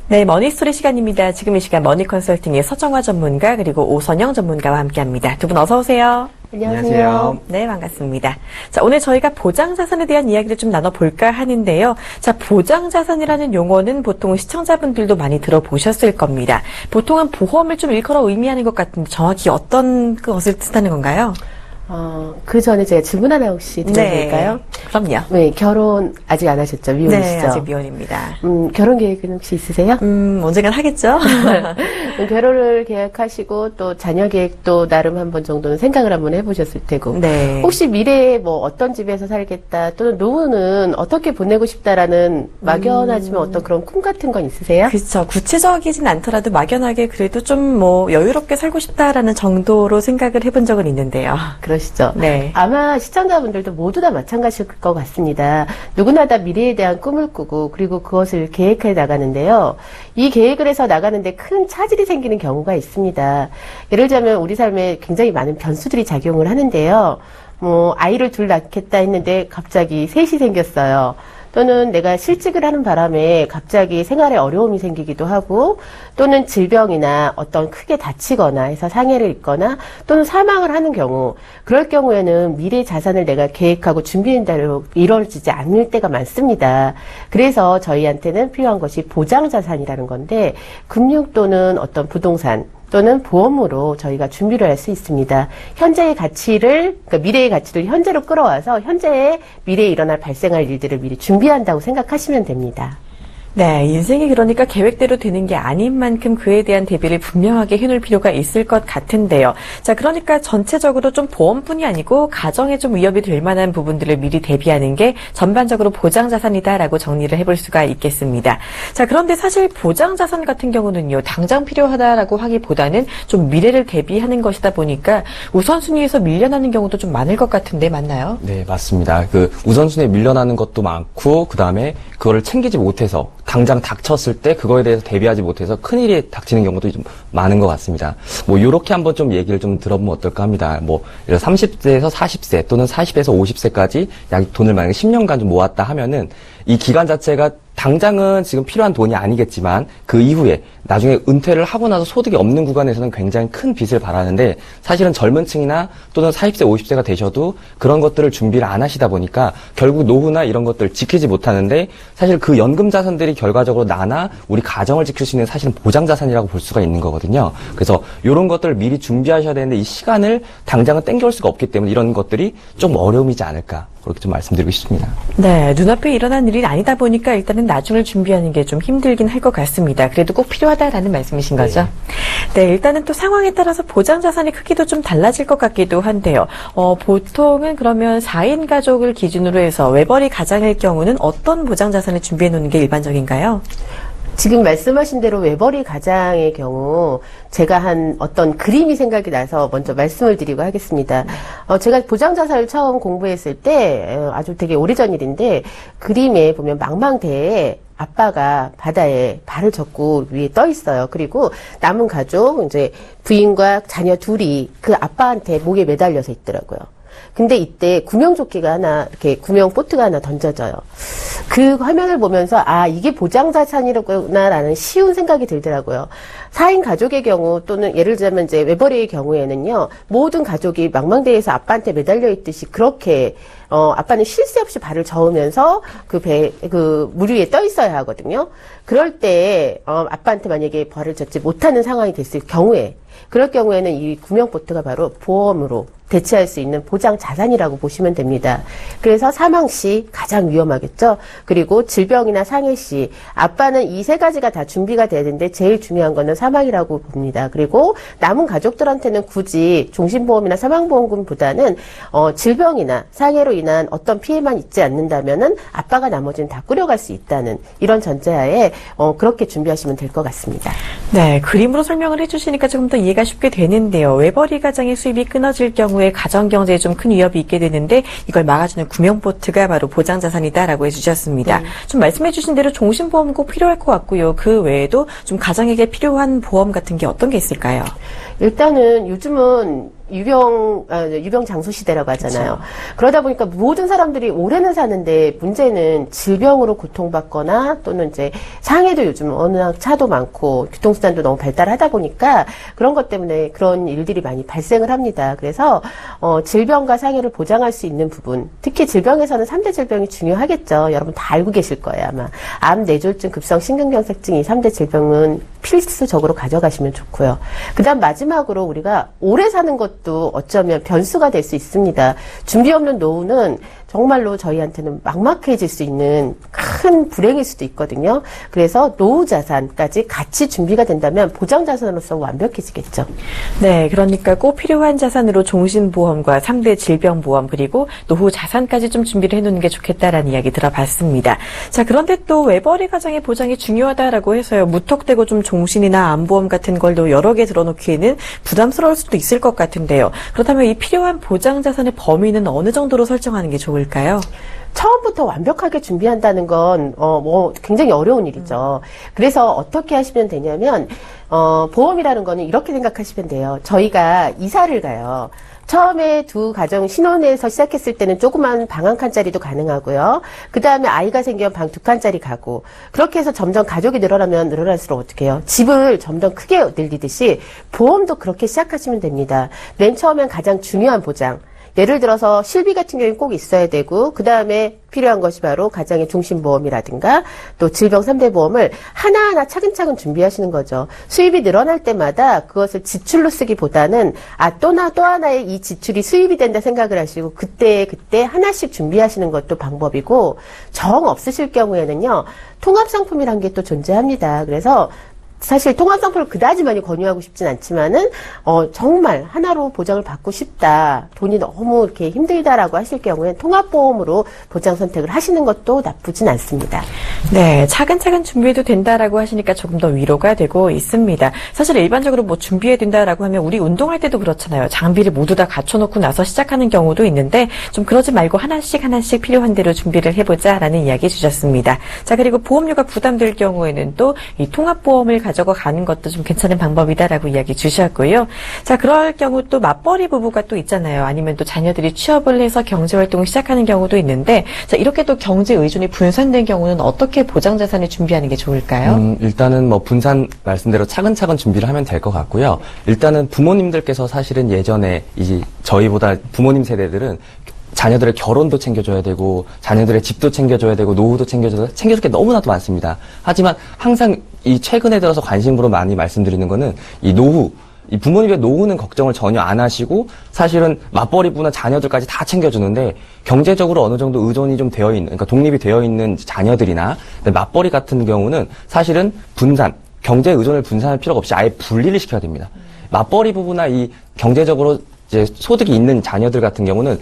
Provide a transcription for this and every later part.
네, 머니스토리 시간입니다. 지금 이 시간 머니컨설팅의 서정화 전문가 그리고 오선영 전문가와 함께합니다. 두 분 어서 오세요. 안녕하세요. 네, 반갑습니다. 자, 오늘 저희가 보장자산에 대한 이야기를 좀 나눠볼까 하는데요. 자, 보장자산이라는 용어는 보통 시청자분들도 많이 들어보셨을 겁니다. 보통은 보험을 좀 일컬어 의미하는 것 같은데 정확히 어떤 것을 뜻하는 건가요? 그 전에 제가 질문 하나 혹시 드려도 될까요? 그럼요. 네, 결혼 아직 안 하셨죠? 미혼이시죠? 네, 아직 미혼입니다. 결혼 계획은 혹시 있으세요? 언젠간 하겠죠? 결혼을 계획하시고 또 자녀 계획도 나름 한 번 정도는 생각을 한번 해보셨을 테고. 네. 혹시 미래에 뭐 어떤 집에서 살겠다 또는 노후는 어떻게 보내고 싶다라는 막연하지만 어떤 그런 꿈 같은 건 있으세요? 그렇죠. 구체적이진 않더라도 막연하게 그래도 좀 뭐 여유롭게 살고 싶다라는 정도로 생각을 해본 적은 있는데요. 그러시죠? 네. 아마 시청자분들도 모두 다 마찬가지일 것 같습니다. 누구나 다 미래에 대한 꿈을 꾸고 그리고 그것을 계획해 나가는데요. 이 계획을 해서 나가는데 큰 차질이 생기는 경우가 있습니다. 예를 들자면 우리 삶에 굉장히 많은 변수들이 작용을 하는데요. 아이를 둘 낳겠다 했는데 갑자기 셋이 생겼어요. 또는 내가 실직을 하는 바람에 갑자기 생활에 어려움이 생기기도 하고 또는 질병이나 어떤 크게 다치거나 해서 상해를 입거나 또는 사망을 하는 경우 그럴 경우에는 미래 자산을 내가 계획하고 준비한 대로 이루어지지 않을 때가 많습니다. 그래서 저희한테는 필요한 것이 보장자산이라는 건데 금융 또는 어떤 부동산 또는 보험으로 저희가 준비를 할 수 있습니다. 현재의 가치를, 그러니까 미래의 가치를 현재로 끌어와서 현재의 미래에 일어날 발생할 일들을 미리 준비한다고 생각하시면 됩니다. 네, 인생이 그러니까 계획대로 되는 게 아닌 만큼 그에 대한 대비를 분명하게 해놓을 필요가 있을 것 같은데요. 자, 그러니까 전체적으로 좀 보험뿐이 아니고 가정에 좀 위협이 될 만한 부분들을 미리 대비하는 게 전반적으로 보장자산이다라고 정리를 해볼 수가 있겠습니다. 자, 그런데 사실 보장자산 같은 경우는요, 당장 필요하다라고 하기보다는 좀 미래를 대비하는 것이다 보니까 우선순위에서 밀려나는 경우도 좀 많을 것 같은데 맞나요? 네, 맞습니다. 그 우선순위에 밀려나는 것도 많고 그다음에 그거를 챙기지 못해서 당장 닥쳤을 때 그거에 대해서 대비하지 못해서 큰일이 닥치는 경우도 좀 많은 것 같습니다. 요렇게 한번 좀 얘기를 좀 들어보면 어떨까 합니다. 예를 30세에서 40세 또는 40에서 50세까지 약 돈을 만약에 10년간 좀 모았다 하면은 이 기간 자체가 당장은 지금 필요한 돈이 아니겠지만 그 이후에 나중에 은퇴를 하고 나서 소득이 없는 구간에서는 굉장히 큰 빚을 발하는데 사실은 젊은 층이나 또는 40세, 50세가 되셔도 그런 것들을 준비를 안 하시다 보니까 결국 노후나 이런 것들을 지키지 못하는데 사실 그 연금 자산들이 결과적으로 나나 우리 가정을 지킬 수 있는 사실은 보장 자산이라고 볼 수가 있는 거거든요. 그래서 이런 것들을 미리 준비하셔야 되는데 이 시간을 당장은 땡겨올 수가 없기 때문에 이런 것들이 좀 어려움이지 않을까 그렇게 좀 말씀드리고 싶습니다. 네, 눈앞에 일어난 일이 아니다 보니까 일단은 나중을 준비하는 게 좀 힘들긴 할 것 같습니다. 그래도 꼭 필요하다라는 말씀이신 거죠? 네, 일단은 또 상황에 따라서 보장자산의 크기도 좀 달라질 것 같기도 한데요. 보통은 그러면 4인 가족을 기준으로 해서 외벌이 가장일 경우는 어떤 보장자산을 준비해 놓는 게 일반적인가요? 지금 말씀하신 대로 외벌이 가장의 경우 제가 한 어떤 그림이 생각이 나서 먼저 말씀을 드리고 하겠습니다. 제가 보장자산을 처음 공부했을 때 아주 되게 오래전 일인데 그림에 보면 망망대해에 아빠가 바다에 발을 젓고 위에 떠 있어요. 그리고 남은 가족 이제 부인과 자녀 둘이 그 아빠한테 목에 매달려서 있더라고요. 근데 이때 구명조끼가 하나, 이렇게 구명 보트가 하나 던져져요. 그 화면을 보면서, 이게 보장자산이라구나라는 쉬운 생각이 들더라고요. 4인 가족의 경우, 또는 예를 들자면 이제 외벌이의 경우에는요, 모든 가족이 망망대해에서 아빠한테 매달려 있듯이 그렇게, 아빠는 쉴 새 없이 발을 저으면서 물 위에 떠 있어야 하거든요. 그럴 때, 아빠한테 만약에 발을 젓지 못하는 상황이 됐을 경우에, 그럴 경우에는 이 구명보트가 바로 보험으로 대체할 수 있는 보장 자산이라고 보시면 됩니다. 그래서 사망 시 가장 위험하겠죠. 그리고 질병이나 상해 시 아빠는 이 세 가지가 다 준비가 돼야 되는데 제일 중요한 거는 사망이라고 봅니다. 그리고 남은 가족들한테는 굳이 종신보험이나 사망보험금보다는 질병이나 상해로 인한 어떤 피해만 있지 않는다면은 아빠가 나머지는 다 꾸려갈 수 있다는 이런 전제하에 그렇게 준비하시면 될 것 같습니다. 네, 그림으로 설명을 해주시니까 조금 더 이해가 쉽게 되는데요. 외벌이 가장의 수입이 끊어질 경우에 가정경제에 좀 큰 위협이 있게 되는데 이걸 막아주는 구명보트가 바로 보장자산이다라고 해주셨습니다. 좀 말씀해주신 대로 종신보험 꼭 필요할 것 같고요. 그 외에도 좀 가정에게 필요한 보험 같은 게 어떤 게 있을까요? 일단은 요즘은 유병 장수 시대라고 하잖아요. 그러다 보니까 모든 사람들이 오래는 사는데 문제는 질병으로 고통받거나 또는 이제 상해도 요즘 워낙 차도 많고 교통수단도 너무 발달하다 보니까 그런 것 때문에 그런 일들이 많이 발생을 합니다. 그래서 질병과 상해를 보장할 수 있는 부분, 특히 질병에서는 3대 질병이 중요하겠죠. 여러분 다 알고 계실 거예요, 아마. 암, 뇌졸중, 급성 심근경색증 이 3대 질병은 필수적으로 가져가시면 좋고요. 그다음 마지막으로 우리가 오래 사는 것도 어쩌면 변수가 될 수 있습니다. 준비 없는 노후는 정말로 저희한테는 막막해질 수 있는 큰 불행일 수도 있거든요. 그래서 노후 자산까지 같이 준비가 된다면 보장 자산으로서 완벽해지겠죠. 네, 그러니까 꼭 필요한 자산으로 종신보험과 3대 질병보험 그리고 노후 자산까지 좀 준비를 해놓는 게 좋겠다라는 이야기 들어봤습니다. 자, 그런데 또 외벌이 가정의 보장이 중요하다라고 해서요. 무턱대고 좀 종신이나 암보험 같은 걸로 여러 개 들어놓기에는 부담스러울 수도 있을 것 같은데요. 그렇다면 이 필요한 보장 자산의 범위는 어느 정도로 설정하는 게 좋을까요? 처음부터 완벽하게 준비한다는 건, 굉장히 어려운 일이죠. 그래서 어떻게 하시면 되냐면, 보험이라는 거는 이렇게 생각하시면 돼요. 저희가 이사를 가요. 처음에 두 가정 신혼에서 시작했을 때는 조그만 방 한 칸짜리도 가능하고요. 그 다음에 아이가 생기면 방 2칸짜리 가고, 그렇게 해서 점점 가족이 늘어나면 늘어날수록 어떻게 해요? 집을 점점 크게 늘리듯이 보험도 그렇게 시작하시면 됩니다. 맨 처음엔 가장 중요한 보장. 예를 들어서 실비 같은 경우는 꼭 있어야 되고 그 다음에 필요한 것이 바로 가정의 종신보험이라든가 또 질병 3대 보험을 하나하나 차근차근 준비하시는 거죠. 수입이 늘어날 때마다 그것을 지출로 쓰기보다는 또 하나의 이 지출이 수입이 된다 생각을 하시고 그때 하나씩 준비하시는 것도 방법이고 정 없으실 경우에는요. 통합상품이라는 게 또 존재합니다. 그래서 사실 통합상품을 그다지 많이 권유하고 싶진 않지만은 정말 하나로 보장을 받고 싶다. 돈이 너무 이렇게 힘들다라고 하실 경우엔 통합보험으로 보장 선택을 하시는 것도 나쁘진 않습니다. 네, 차근차근 준비해도 된다라고 하시니까 조금 더 위로가 되고 있습니다. 사실 일반적으로 뭐 준비해야 된다라고 하면 우리 운동할 때도 그렇잖아요. 장비를 모두 다 갖춰놓고 나서 시작하는 경우도 있는데 좀 그러지 말고 하나씩 필요한 대로 준비를 해보자라는 이야기 주셨습니다. 자, 그리고 보험료가 부담될 경우에는 또 이 통합보험을 가지고 가는 것도 좀 괜찮은 방법이다라고 이야기 주셨고요. 자, 그럴 경우 또 맞벌이 부부가 또 있잖아요. 아니면 또 자녀들이 취업을 해서 경제활동을 시작하는 경우도 있는데, 자, 이렇게 또 경제 의존이 분산된 경우는 어떻게 보장 자산을 준비하는 게 좋을까요? 일단은 뭐 분산 말씀대로 차근차근 준비를 하면 될 것 같고요. 일단은 부모님들께서 사실은 예전에 이제 저희보다 부모님 세대들은 자녀들의 결혼도 챙겨줘야 되고 자녀들의 집도 챙겨줘야 되고 노후도 챙겨줄 게 너무나도 많습니다. 하지만 항상 이 최근에 들어서 관심으로 많이 말씀드리는 거는 이 노후, 이 부모님의 노후는 걱정을 전혀 안 하시고 사실은 맞벌이 부부나 자녀들까지 다 챙겨주는데 경제적으로 어느 정도 의존이 좀 되어 있는, 그러니까 독립이 되어 있는 자녀들이나 맞벌이 같은 경우는 사실은 경제 의존을 분산할 필요가 없이 아예 분리를 시켜야 됩니다. 맞벌이 부부나 이 경제적으로 이제 소득이 있는 자녀들 같은 경우는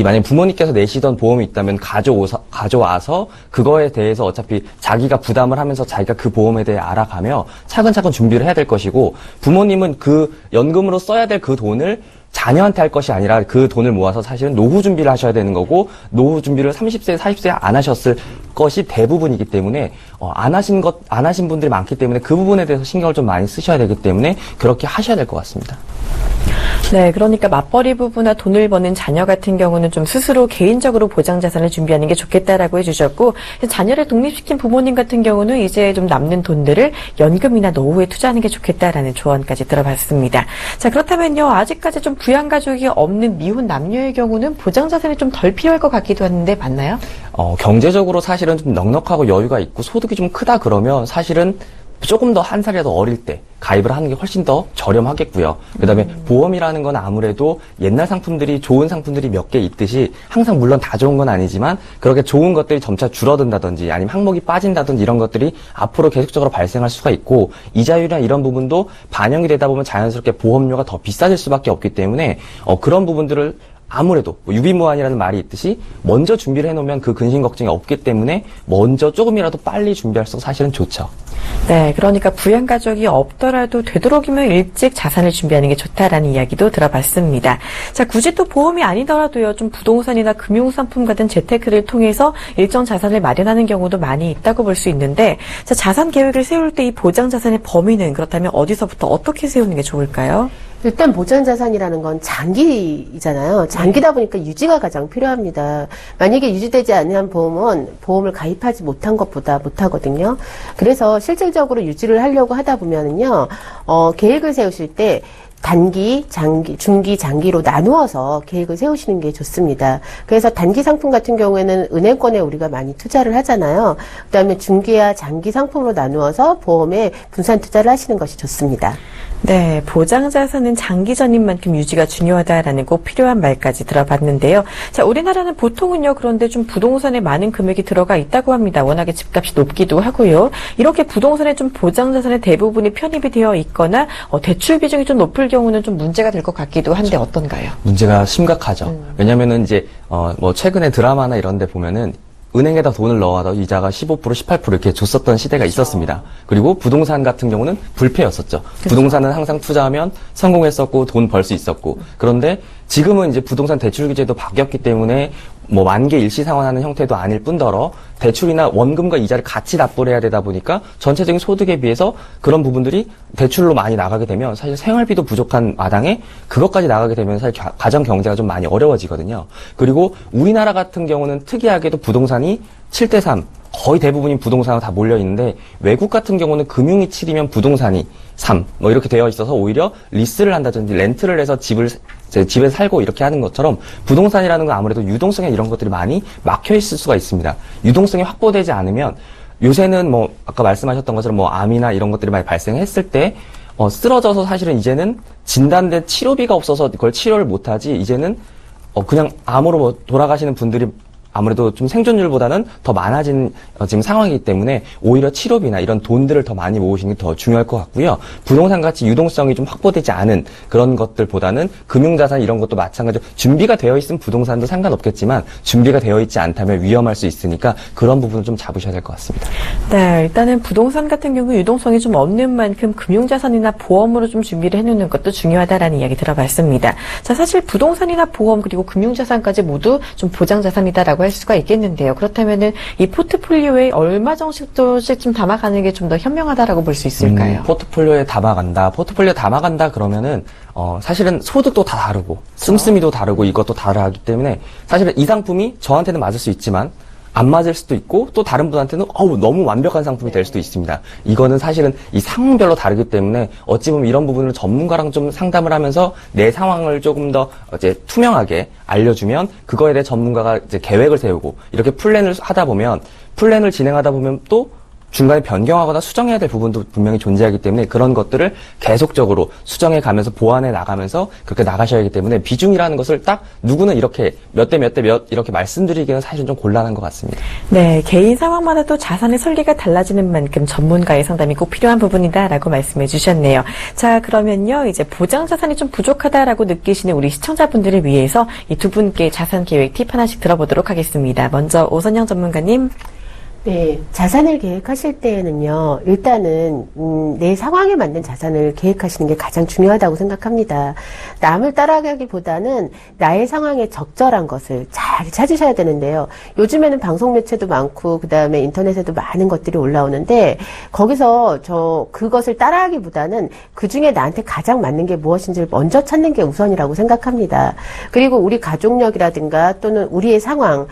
만약 부모님께서 내시던 보험이 있다면 가져와서 그거에 대해서 어차피 자기가 부담을 하면서 자기가 그 보험에 대해 알아가며 차근차근 준비를 해야 될 것이고 부모님은 그 연금으로 써야 될 그 돈을 자녀한테 할 것이 아니라 그 돈을 모아서 사실은 노후 준비를 하셔야 되는 거고 노후 준비를 30세, 40세 안 하셨을 것이 대부분이기 때문에 안 하신 분들이 많기 때문에 그 부분에 대해서 신경을 좀 많이 쓰셔야 되기 때문에 그렇게 하셔야 될 것 같습니다. 네, 그러니까 맞벌이 부부나 돈을 버는 자녀 같은 경우는 좀 스스로 개인적으로 보장 자산을 준비하는 게 좋겠다라고 해주셨고 자녀를 독립시킨 부모님 같은 경우는 이제 좀 남는 돈들을 연금이나 노후에 투자하는 게 좋겠다라는 조언까지 들어봤습니다. 자, 그렇다면요 아직까지 좀 부양 가족이 없는 미혼 남녀의 경우는 보장 자산이 좀 덜 필요할 것 같기도 하는데 맞나요? 경제적으로 사실은 좀 넉넉하고 여유가 있고 소득이 좀 크다 그러면 사실은 조금 더 한 살이라도 어릴 때 가입을 하는 게 훨씬 더 저렴하겠고요. 그다음에 보험이라는 건 아무래도 옛날 상품들이 좋은 상품들이 몇 개 있듯이 항상 물론 다 좋은 건 아니지만 그렇게 좋은 것들이 점차 줄어든다든지 아니면 항목이 빠진다든지 이런 것들이 앞으로 계속적으로 발생할 수가 있고 이자율이나 이런 부분도 반영이 되다 보면 자연스럽게 보험료가 더 비싸질 수밖에 없기 때문에 그런 부분들을 아무래도 유비무환이라는 말이 있듯이 먼저 준비를 해놓으면 그 근심 걱정이 없기 때문에 먼저 조금이라도 빨리 준비할수록 사실은 좋죠. 네, 그러니까 부양 가족이 없더라도 되도록이면 일찍 자산을 준비하는 게 좋다라는 이야기도 들어봤습니다. 자, 굳이 또 보험이 아니더라도요, 좀 부동산이나 금융상품 같은 재테크를 통해서 일정 자산을 마련하는 경우도 많이 있다고 볼 수 있는데, 자, 자산 계획을 세울 때 이 보장 자산의 범위는 그렇다면 어디서부터 어떻게 세우는 게 좋을까요? 일단 보전자산이라는 건 장기이잖아요. 장기다 보니까 유지가 가장 필요합니다. 만약에 유지되지 않는 보험은 보험을 가입하지 못한 것보다 못하거든요. 그래서 실질적으로 유지를 하려고 하다 보면은요, 계획을 세우실 때 단기, 장기, 중기, 장기로 나누어서 계획을 세우시는 게 좋습니다. 그래서 단기 상품 같은 경우에는 은행권에 우리가 많이 투자를 하잖아요. 그다음에 중기와 장기 상품으로 나누어서 보험에 분산 투자를 하시는 것이 좋습니다. 네, 보장자산은 장기 전인 만큼 유지가 중요하다라는 꼭 필요한 말까지 들어봤는데요. 자, 우리나라는 보통은요, 그런데 좀 부동산에 많은 금액이 들어가 있다고 합니다. 워낙에 집값이 높기도 하고요. 이렇게 부동산에 좀 보장자산의 대부분이 편입이 되어 있거나 대출 비중이 좀 높을 경우는 좀 문제가 될 것 같기도 한데 어떤가요? 문제가 심각하죠. 왜냐면은 이제, 뭐 최근에 드라마나 이런 데 보면은 은행에다 돈을 넣어도 이자가 15%, 18% 이렇게 줬었던 시대가 있었습니다. 그리고 부동산 같은 경우는 불패였었죠. 부동산은 항상 투자하면 성공했었고 돈 벌 수 있었고. 그런데 지금은 이제 부동산 대출 규제도 바뀌었기 때문에 뭐 만개 일시상환하는 형태도 아닐 뿐더러 대출이나 원금과 이자를 같이 납부를 해야 되다 보니까 전체적인 소득에 비해서 그런 부분들이 대출로 많이 나가게 되면 사실 생활비도 부족한 마당에 그것까지 나가게 되면 사실 가정 경제가 좀 많이 어려워지거든요. 그리고 우리나라 같은 경우는 특이하게도 부동산이 7대3 거의 대부분이 부동산으로 다 몰려 있는데 외국 같은 경우는 금융이 7이면 부동산이 3 뭐 이렇게 되어 있어서 오히려 리스를 한다든지 렌트를 해서 집에 살고 이렇게 하는 것처럼 부동산이라는 건 아무래도 유동성에 이런 것들이 많이 막혀 있을 수가 있습니다. 유동성이 확보되지 않으면 요새는 뭐 아까 말씀하셨던 것처럼 뭐 암이나 이런 것들이 많이 발생했을 때 쓰러져서 사실은 이제는 진단된 치료비가 없어서 그걸 치료를 못하지 이제는 그냥 암으로 뭐 돌아가시는 분들이 아무래도 좀 생존율보다는 더 많아진 지금 상황이기 때문에 오히려 치료비나 이런 돈들을 더 많이 모으시는 게 더 중요할 것 같고요. 부동산 같이 유동성이 좀 확보되지 않은 그런 것들보다는 금융자산 이런 것도 마찬가지로 준비가 되어 있으면 부동산도 상관없겠지만 준비가 되어 있지 않다면 위험할 수 있으니까 그런 부분을 좀 잡으셔야 될 것 같습니다. 네, 일단은 부동산 같은 경우 유동성이 좀 없는 만큼 금융자산이나 보험으로 좀 준비를 해놓는 것도 중요하다라는 이야기 들어봤습니다. 자, 사실 부동산이나 보험 그리고 금융자산까지 모두 좀 보장자산이다라고 할 수가 있겠는데요. 그렇다면은 이 포트폴리오에 얼마 정도씩 좀 담아가는 게 좀 더 현명하다라고 볼 수 있을까요? 포트폴리오에 담아간다 그러면은 사실은 소득도 다 다르고 씀씀이도 다르고 이것도 다르기 때문에 사실은 이 상품이 저한테는 맞을 수 있지만 안 맞을 수도 있고 또 다른 분한테는 너무 완벽한 상품이 될 수도 있습니다. 이거는 사실은 이 상황별로 다르기 때문에 어찌 보면 이런 부분을 전문가랑 좀 상담을 하면서 내 상황을 조금 더 이제 투명하게 알려주면 그거에 대해 전문가가 이제 계획을 세우고 이렇게 플랜을 진행하다 보면 또 중간에 변경하거나 수정해야 될 부분도 분명히 존재하기 때문에 그런 것들을 계속적으로 수정해 가면서 보완해 나가면서 그렇게 나가셔야 하기 때문에 비중이라는 것을 딱 누구는 이렇게 몇 대 몇 이렇게 말씀드리기는 사실 좀 곤란한 것 같습니다. 네, 개인 상황마다 또 자산의 설계가 달라지는 만큼 전문가의 상담이 꼭 필요한 부분이다라고 말씀해 주셨네요. 자, 그러면요, 이제 보장 자산이 좀 부족하다라고 느끼시는 우리 시청자분들을 위해서 이 두 분께 자산 계획 팁 하나씩 들어보도록 하겠습니다. 먼저 오선영 전문가님. 네, 자산을 계획하실 때에는요, 일단은 내 상황에 맞는 자산을 계획하시는 게 가장 중요하다고 생각합니다. 남을 따라가기보다는 나의 상황에 적절한 것을 잘 찾으셔야 되는데요. 요즘에는 방송 매체도 많고 그다음에 인터넷에도 많은 것들이 올라오는데 거기서 그것을 따라하기보다는 그중에 나한테 가장 맞는 게 무엇인지를 먼저 찾는 게 우선이라고 생각합니다. 그리고 우리 가족력이라든가 또는 우리의 상황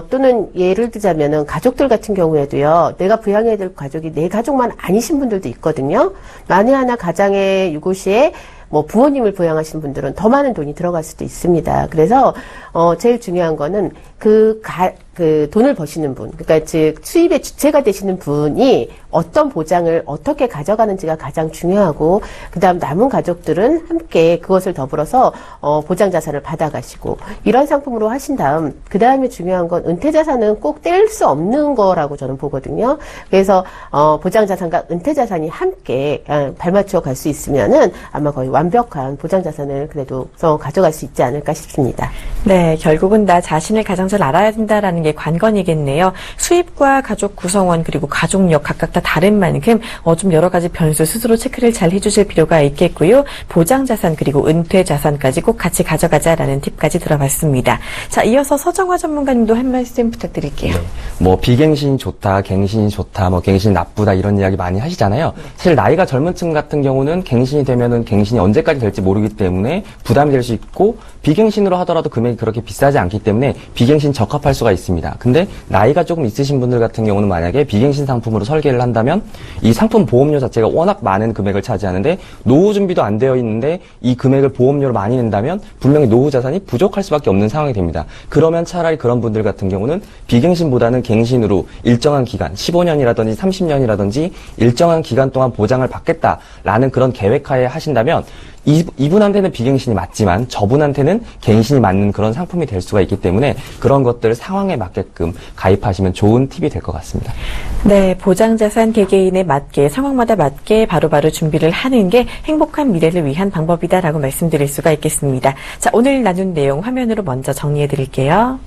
또는 예를 들자면은 가족들 같은 경우에도요, 내가 부양해야 될 가족이 내 가족만 아니신 분들도 있거든요. 만에 하나 가장의 유고시에 뭐 부모님을 부양하시는 분들은 더 많은 돈이 들어갈 수도 있습니다. 그래서 제일 중요한 거는 그 돈을 버시는 분, 그러니까 즉 수입의 주체가 되시는 분이 어떤 보장을 어떻게 가져가는지가 가장 중요하고, 그다음 남은 가족들은 함께 그것을 더불어서 보장 자산을 받아가시고 이런 상품으로 하신 다음, 그 다음에 중요한 건 은퇴 자산은 꼭 뗄 수 없는 거라고 저는 보거든요. 그래서 보장 자산과 은퇴 자산이 함께 발맞추어 갈 수 있으면은 아마 거의 완벽한 보장 자산을 그래도 가져갈 수 있지 않을까 싶습니다. 네, 결국은 나 자신을 가장 잘 알아야 된다라는 게 관건이겠네요. 수입과 가족 구성원 그리고 가족력 각각 다 다른 만큼 좀 여러 가지 변수 스스로 체크를 잘 해주실 필요가 있겠고요. 보장자산 그리고 은퇴자산까지 꼭 같이 가져가자라는 팁까지 들어봤습니다. 자, 이어서 서정화 전문가님도 한 말씀 부탁드릴게요. 네. 뭐 비갱신이 좋다, 갱신이 좋다, 뭐 갱신이 나쁘다 이런 이야기 많이 하시잖아요. 사실 나이가 젊은 층 같은 경우는 갱신이 되면은 갱신이 언제까지 될지 모르기 때문에 부담이 될 수 있고 비갱신으로 하더라도 금액이 그렇게 비싸지 않기 때문에 비갱신 적합할 수가 있습니다. 근데 나이가 조금 있으신 분들 같은 경우는 만약에 비갱신 상품으로 설계를 한다면 이 상품 보험료 자체가 워낙 많은 금액을 차지하는데 노후 준비도 안 되어 있는데 이 금액을 보험료로 많이 낸다면 분명히 노후 자산이 부족할 수밖에 없는 상황이 됩니다. 그러면 차라리 그런 분들 같은 경우는 비갱신보다는 갱신으로 일정한 기간, 15년이라든지 30년이라든지 일정한 기간 동안 보장을 받겠다라는 그런 계획하에 하신다면 이분한테는 비갱신이 맞지만 저분한테는 갱신이 맞는 그런 상품이 될 수가 있기 때문에 그런 것들 상황에 맞게끔 가입하시면 좋은 팁이 될 것 같습니다. 네, 보장자산 개개인에 맞게 상황마다 맞게 바로바로 준비를 하는 게 행복한 미래를 위한 방법이다라고 말씀드릴 수가 있겠습니다. 자, 오늘 나눈 내용 화면으로 먼저 정리해 드릴게요.